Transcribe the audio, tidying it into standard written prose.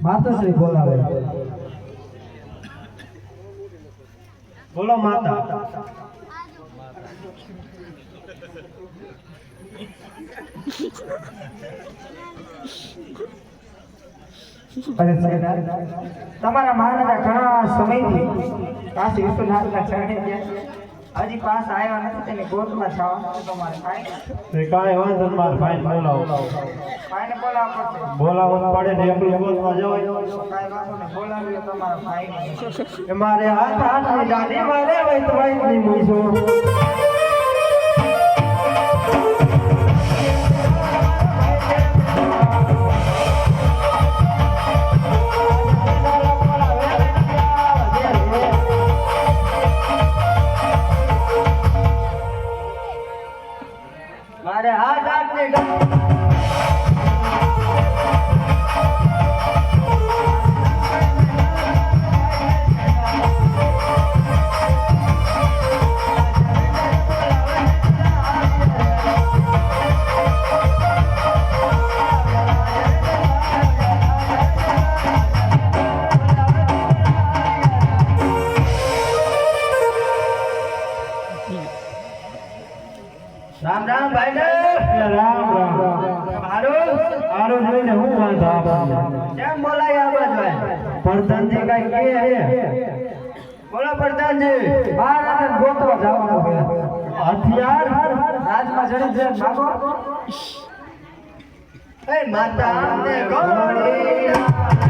માતાશ્રી બોલાવે. બોલો માતા. અરે સરદાર, તમારા મહારાજા ઘણા સમયથી કાશી વિશ્વનાથના ચરણે ગયા હજી પાસ આવ્યા નથી. તેને ગોતમાં જવાનું તમારે ભાઈ કાંઈ વાંધો નહીં, મારા ભાઈને બોલાવો. ભાઈને બોલાવવા પડશે. બોલાવવું પડે ને એકલું ગોતમાં જવાય. કાંઈ વાંધો નહીં, બોલાવ્યો તમારા ભાઈને. મારે હાથની દાઢી મારે વૈત વૈતની મૂછો. મારે હાથ હાથની રામ રામ ભાઈ ને. રામ રામ. આરું જોઈને હું વાંધો આપણને? કેમ બોલાય આ બાજુ? પ્રધાનજી કાંઈ કહે હે? બોલો પ્રધાનજી. મહારાજને ગોતવા જવાનું છે. હથિયાર રાજમાં ચડી છે ભાગો. એ માતા ને ગોળી